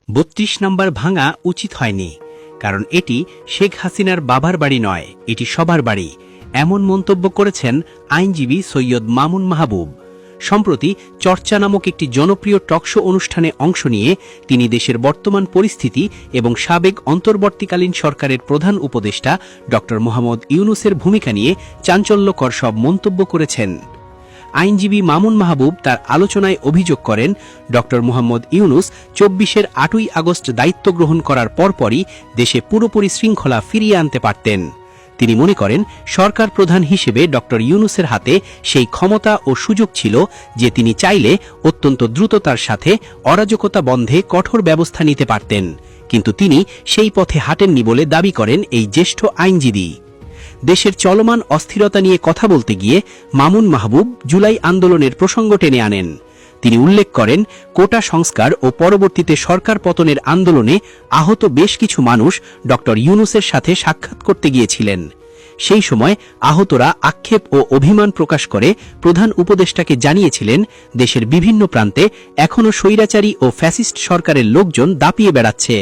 ৩২ নম্বর ভাঙা উচিত হয়নি, কারণ এটি শেখ হাসিনার বাবার বাড়ি নয়, এটি সবার বাড়ি, এমন মন্তব্য করেছেন আইনজীবী সৈয়দ মামুন মাহবুব। সম্প্রতি চর্চা নামক একটি জনপ্রিয় টকশো অনুষ্ঠানে অংশ নিয়ে তিনি দেশের বর্তমান পরিস্থিতি এবং সাবেক অন্তর্বর্তীকালীন সরকারের প্রধান উপদেষ্টা ড মোহাম্মদ ইউনূসের ভূমিকা নিয়ে চাঞ্চল্যকর সব মন্তব্য করেছেন। আইনজীবী মামুন মাহবুব তার আলোচনায় অভিযোগ করেন, ড মোহাম্মদ ইউনূস ২৪-এর ৮ই আগস্ট দায়িত্ব গ্রহণ করার পরপরই দেশে পুরোপুরি শৃঙ্খলা ফিরিয়ে আনতে পারতেন। তিনি মনে করেন, সরকার প্রধান হিসেবে ড ইউনূসের হাতে সেই ক্ষমতা ও সুযোগ ছিল যে তিনি চাইলে অত্যন্ত দ্রুততার সাথে অরাজকতা বন্ধে কঠোর ব্যবস্থা নিতে পারতেন, কিন্তু তিনি সেই পথে হাঁটেননি বলে দাবি করেন এই জ্যেষ্ঠ আইনজীবী। দেশের চলমান অস্থিরতা নিয়ে কথা বলতে গিয়ে মামুন মাহবুব জুলাই আন্দোলনের প্রসঙ্গ টেনে আনেন। তিনি উল্লেখ করেন, কোটা সংস্কার ও পরবর্তীতে সরকার পতনের আন্দোলনে আহত বেশ কিছু মানুষ ড ইউনূসের সাথে সাক্ষাৎ করতে গিয়েছিলেন। সেই সময় আহতরা আক্ষেপ ও অভিমান প্রকাশ করে প্রধান উপদেষ্টাকে জানিয়েছিলেন, দেশের বিভিন্ন প্রান্তে এখনও স্বৈরাচারী ও ফ্যাসিস্ট সরকারের লোকজন দাপিয়ে বেড়াচ্ছে।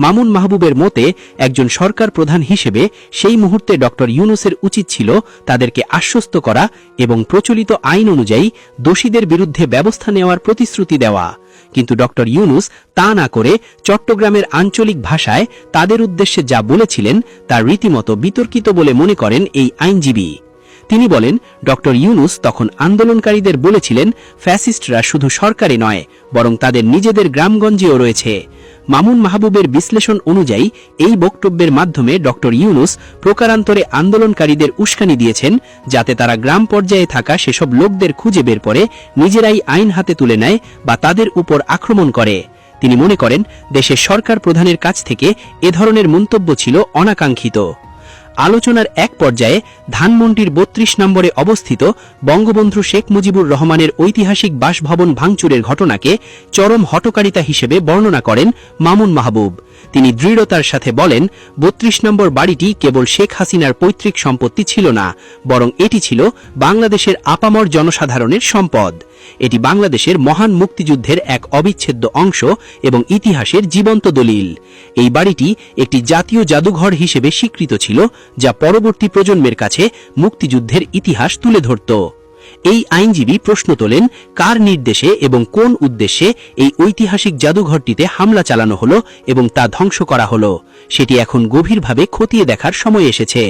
মামুন মাহবুবের মতে, একজন সরকার প্রধান হিসেবে সেই মুহূর্তে ড ইউনূসের উচিত ছিল তাদেরকে আশ্বস্ত করা এবং প্রচলিত আইন অনুযায়ী দোষীদের বিরুদ্ধে ব্যবস্থা নেওয়ার প্রতিশ্রুতি দেওয়া, কিন্তু ড ইউনূস তা না করে চট্টগ্রামের আঞ্চলিক ভাষায় তাদের উদ্দেশ্যে যা বলেছিলেন তা রীতিমতো বিতর্কিত বলে মনে করেন এই আইনজীবী। তিনি বলেন, ড ইউনূস তখন আন্দোলনকারীদের বলেছিলেন, ফ্যাসিস্টরা শুধু সরকারে নয়, বরং তাদের নিজেদের গ্রামগঞ্জেও রয়েছে। মামুন মাহবুবের বিশ্লেষণ অনুযায়ী এই বক্তব্যের মাধ্যমে ড ইউনূস প্রকারান্তরে আন্দোলনকারীদের উস্কানি দিয়েছেন, যাতে তারা গ্রাম পর্যায়ে থাকা সেসব লোকদের খুঁজে বের করে নিজেরাই আইন হাতে তুলে নেয় বা তাদের উপর আক্রমণ করে। তিনি মনে করেন, দেশের সরকার প্রধানের কাছ থেকে এ ধরনের মন্তব্য ছিল অনাকাঙ্ক্ষিত। আলোচনার এক পর্যায়ে ধানমন্ডির ৩২ নম্বরে অবস্থিত বঙ্গবন্ধু শেখ মুজিবুর রহমানের ঐতিহাসিক বাসভবন ভাঙচুরের ঘটনাকে চরম হঠকারিতা হিসেবে বর্ণনা করেন মামুন মাহবুব। তিনি দৃঢ়তার সাথে বলেন, ৩২ নম্বর বাড়িটি কেবল শেখ হাসিনার পৈতৃক সম্পত্তি ছিল না, বরং এটি ছিল বাংলাদেশের আপামর জনসাধারণের সম্পদ। এটি বাংলাদেশের মহান মুক্তিযুদ্ধের এক অবিচ্ছেদ্য অংশ এবং ইতিহাসের জীবন্ত দলিল। এই বাড়িটি একটি জাতীয় জাদুঘর হিসেবে স্বীকৃত ছিল, যা পরবর্তী প্রজন্মের কাছে মুক্তিযুদ্ধের ইতিহাস তুলে ধরত। এই আইনজীবী প্রশ্ন তোলেন, কার নির্দেশে এবং কোন উদ্দেশ্যে এই ঐতিহাসিক জাদুঘরটিতে হামলা চালানো হলো এবং তা ধ্বংস করা হলো, সেটি এখন গভীরভাবে খতিয়ে দেখার সময় এসেছে।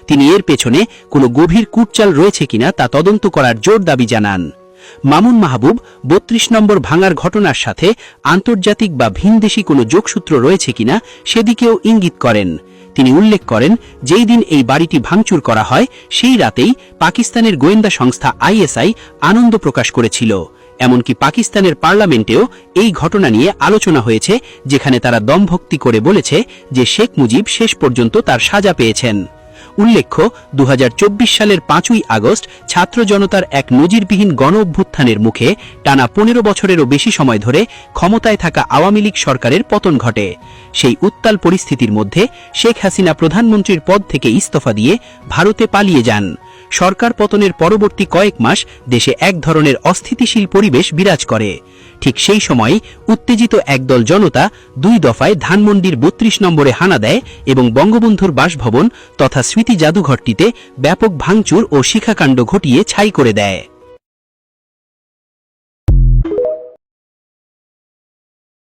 তিনি এর পেছনে কোনো গভীর কূটচাল রয়েছে কিনা তা তদন্ত করার জোর দাবি জানান। মামুন মাহবুব ৩২ নম্বর ভাঙার ঘটনার সাথে আন্তর্জাতিক বা ভিনদেশী কোনো যোগসূত্র রয়েছে কিনা সেদিকেও ইঙ্গিত করেন। তিনি উল্লেখ করেন, যেই দিন এই বাড়িটি ভাঙচুর করা হয় সেই রাতেই পাকিস্তানের গোয়েন্দা সংস্থা আইএসআই আনন্দ প্রকাশ করেছিল। এমনকি পাকিস্তানের পার্লামেন্টেও এই ঘটনা নিয়ে আলোচনা হয়েছে, যেখানে তারা দমভক্তি করে বলেছে যে শেখ মুজিব শেষ পর্যন্ত তার সাজা পেয়েছেন। উল্লেখ্য, ২০২৪ সালের ৫ই আগস্ট ছাত্র জনতার এক নজিরবিহীন গণ অভ্যুত্থানের মুখে টানা ১৫ বছরেরও বেশি সময় ধরে ক্ষমতায় থাকা আওয়ামী লীগ সরকারের পতন ঘটে। সেই উত্তাল পরিস্থিতির মধ্যে শেখ হাসিনা প্রধানমন্ত্রীর পদ থেকে ইস্তফা দিয়ে ভারতে পালিয়ে যান। সরকার পতনের পরবর্তী কয়েক মাস দেশে এক ধরনের অস্থিতিশীল পরিবেশ বিরাজ করে। ঠিক সেই সময় উত্তেজিত একদল জনতা ২ দফায় ধানমন্ডির ৩২ নম্বরে হানা দেয় এবং বঙ্গবন্ধুর বাসভবন তথা স্মৃতি জাদুঘরটিতে ব্যাপক ভাঙচুর ও শিখাকাণ্ড ঘটিয়ে ছাই করে দেয়।